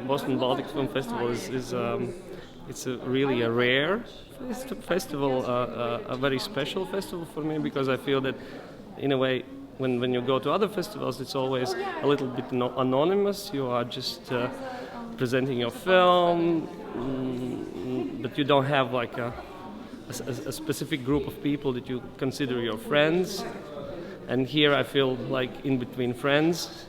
Boston Baltic Film Festival it's really a rare festival, a very special festival for me, because I feel that in a way when you go to other festivals it's always a little bit anonymous. You are just presenting your film, but you don't have like a specific group of people that you consider your friends. And here I feel like in between friends,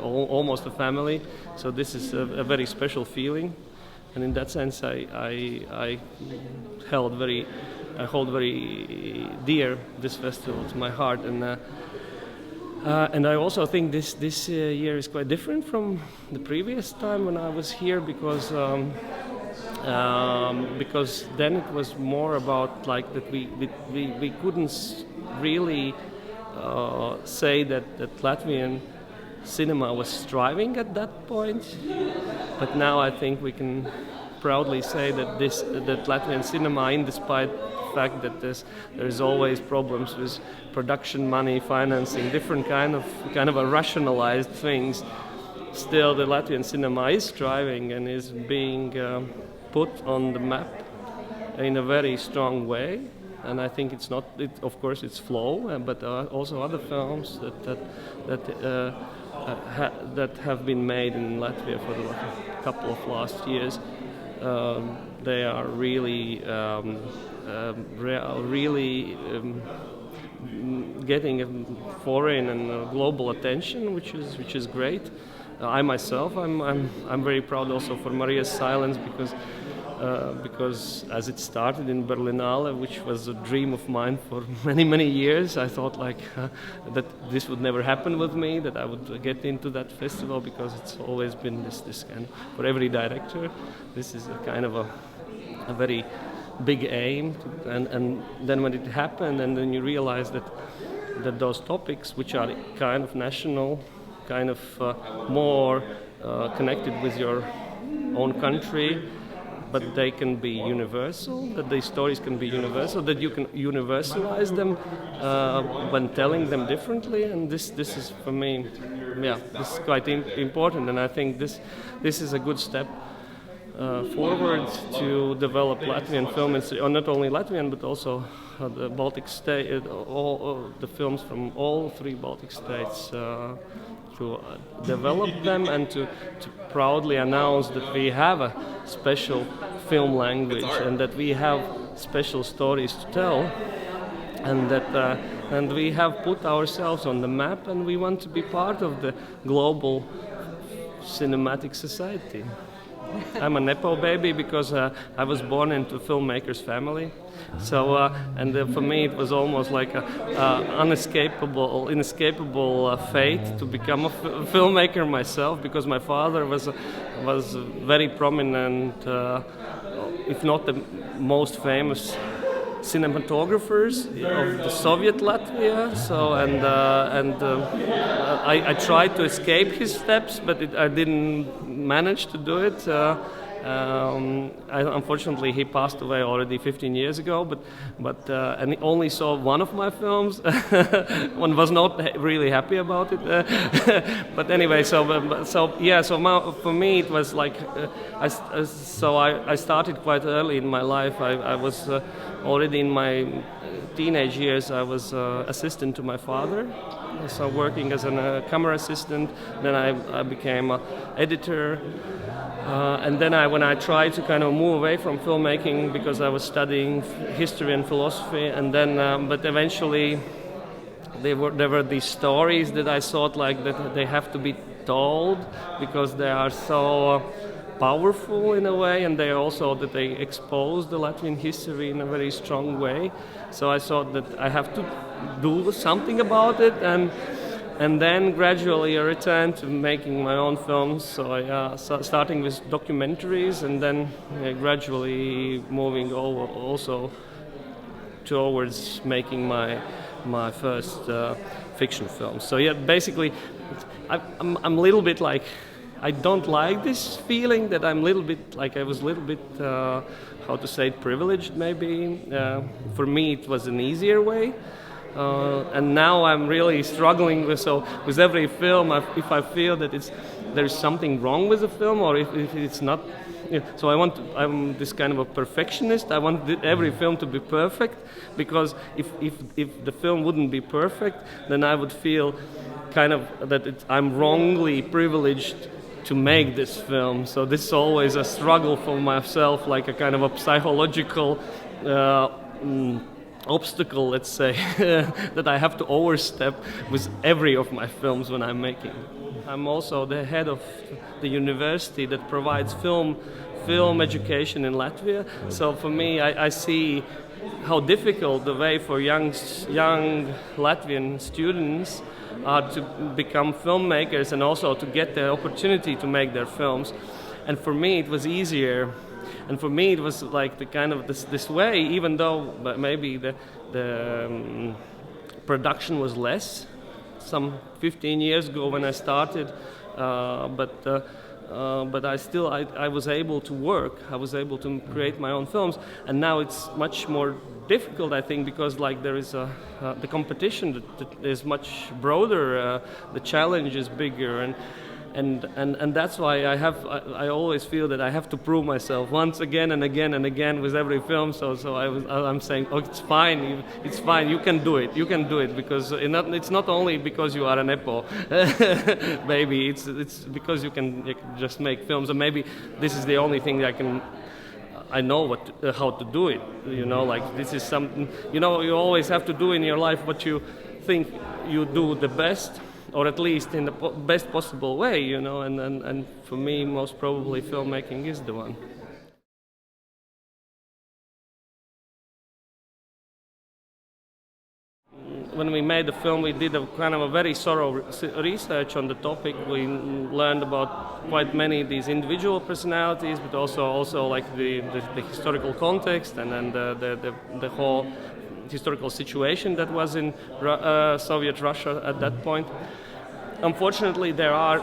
almost a family. So this is a very special feeling, and in that sense, I hold very dear this festival to my heart, and I also think this year is quite different from the previous time when I was here, because then it was more about like that we couldn't really say that Latvian cinema was striving at that point, but now I think we can proudly say that Latvian cinema, in despite the fact that there's always problems with production money, financing, different kind of a rationalized things, still the Latvian cinema is striving and is being put on the map in a very strong way. And I think it's not. Of course, it's flow, but also other films that have been made in Latvia for the couple of last years. They are really getting a foreign and global attention, which is great. I myself, I'm very proud also for Maria's Silence, because as it started in Berlinale, which was a dream of mine for many years, I thought like that this would never happen with me, that I would get into that festival, because it's always been this kind of, for every director, this is a kind of a very big aim, and then when it happened, and then you realize that those topics, which are kind of national, kind of more connected with your own country, but they can be universal, that these stories can be universal, that you can universalize them when telling them differently, and this is for me, this is quite important, and I think this is a good step forward to develop Latvian film, or not only Latvian, but also the Baltic state, all the films from all three Baltic states, to develop them and to proudly announce that we have a special film language and that we have special stories to tell, and that and we have put ourselves on the map, and we want to be part of the global cinematic society. I'm a Nepo baby because I was born into a filmmaker's family. So, for me it was almost like an inescapable fate to become a filmmaker myself, because my father was very prominent, if not the most famous cinematographers of the Soviet Latvia. So, I tried to escape his steps, but I didn't manage to do it. Unfortunately, he passed away already 15 years ago. But and he only saw one of my films. One was not really happy about it. But anyway, for me it was like I started quite early in my life. I was already in my teenage years. I was assistant to my father. So working as a camera assistant, then I became an editor, and then when I tried to kind of move away from filmmaking, because I was studying history and philosophy, and then but eventually there were these stories that I thought like that they have to be told, because they are so powerful in a way, and they also that they expose the Latvian history in a very strong way. So I thought that I have to do something about it, and then gradually I returned to making my own films. So I starting with documentaries, and then gradually moving over also towards making my first fiction film. So basically I'm a little bit like, I don't like this feeling that I'm a little bit like, I was a little bit how to say, privileged maybe. For me it was an easier way and now I'm really struggling with every film. If I feel that there's something wrong with the film, or if it's not. Yeah, so I'm this kind of a perfectionist. I want every film to be perfect, because if the film wouldn't be perfect, then I would feel kind of that I'm wrongly privileged to make this film. So this is always a struggle for myself, like a kind of a psychological obstacle, let's say, that I have to overstep with every of my films when I'm making. I'm also the head of the university that provides film education in Latvia. So for me, I see how difficult the way for young Latvian students are to become filmmakers and also to get the opportunity to make their films. And for me, it was easier. And for me, it was like the kind of this way, even though maybe the production was less some 15 years ago when I started, but I was able to work. I was able to create my own films, and now it's much more difficult, I think, because like there is the competition that is much broader, the challenge is bigger, and that's why I always feel that I have to prove myself once again and again and again with every film. So I'm saying, oh, it's fine, you can do it, because it's not only because you are an EPO, maybe it's because you can just make films, and maybe this is the only thing that I know how to do it. Like this is something you always have to do in your life what you think you do the best, or at least in the best possible way, and for me, most probably filmmaking is the one. When we made the film, we did a kind of a very thorough research on the topic. We learned about quite many of these individual personalities, but also like the historical context, and then the whole historical situation that was in Soviet Russia at that point. Unfortunately, there are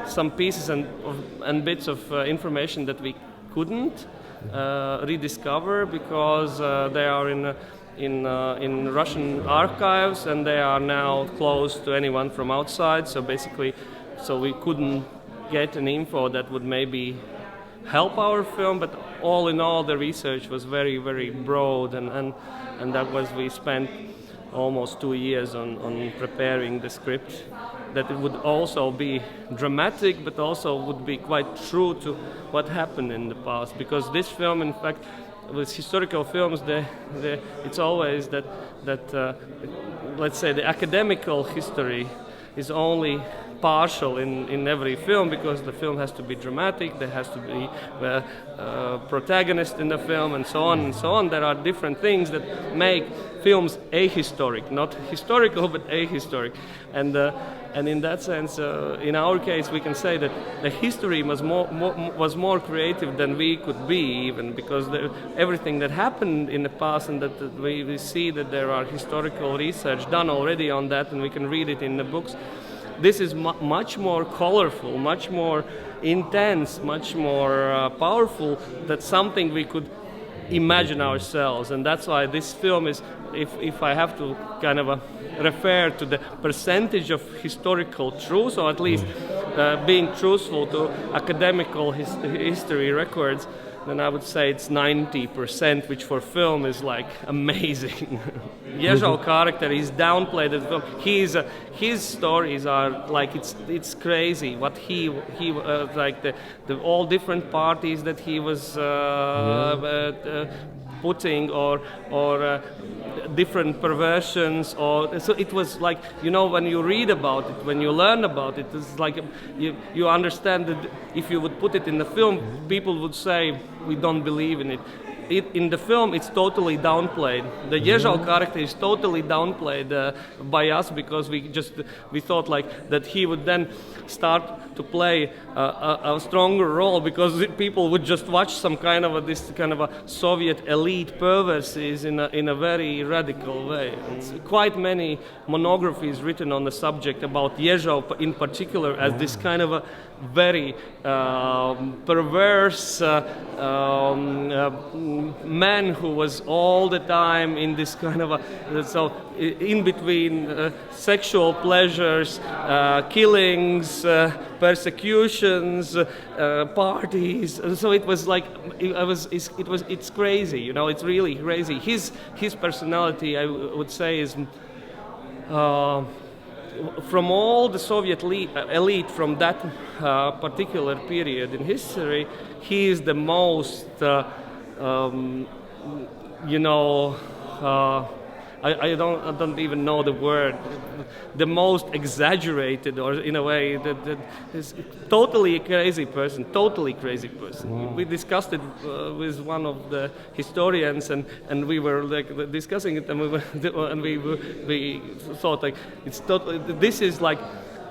some pieces and bits of information that we couldn't rediscover, because they are in Russian archives, and they are now closed to anyone from outside. So basically, we couldn't get an info that would maybe help our film. But all in all, the research was very, very broad, and we spent almost 2 years on preparing the script, that it would also be dramatic, but also would be quite true to what happened in the past. Because this film, in fact, with historical films, it's always that let's say the academical history is only partial in every film, because the film has to be dramatic, there has to be a protagonist in the film, and so on and so on. There are different things that make films ahistoric, not historical, but ahistoric. And in that sense, in our case, we can say that the history was more creative than we could be, even, because everything that happened in the past, and that we see that there are historical research done already on that, and we can read it in the books. This is much more colorful, much more intense, much more powerful. That's something we could imagine ourselves, and that's why this film is, if I have to kind of refer to the percentage of historical truth, or at least being truthful to academical history records, then I would say it's 90%, which for film is like amazing. Ježo's character is downplayed in the film. His stories are like it's crazy. What he like the all different parties that he was putting, or different perversions, or so it was like, when you read about it, when you learn about it, it's like you understand that if you would put it in the film, people would say we don't believe in it. In the film, it's totally downplayed. The Ježo's character is totally downplayed by us, because we thought like that he would then start to play a stronger role, because people would just watch some kind of this kind of a Soviet elite perversies in a very radical way. It's quite many monographies written on the subject about Yezhov in particular as this kind of a very perverse man who was all the time in this kind of in between sexual pleasures, killings, persecutions, parties. So it was like it's crazy, you know. It's really crazy. His personality, I would say, is from all the Soviet elite from that particular period in history, he is the most, I don't even know the word, the most exaggerated, or in a way that is totally crazy person. Wow. We discussed it with one of the historians, and we were like discussing it, and we thought like this is like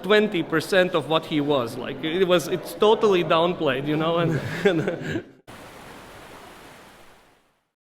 20% of what he was. Like it's totally downplayed, you know, and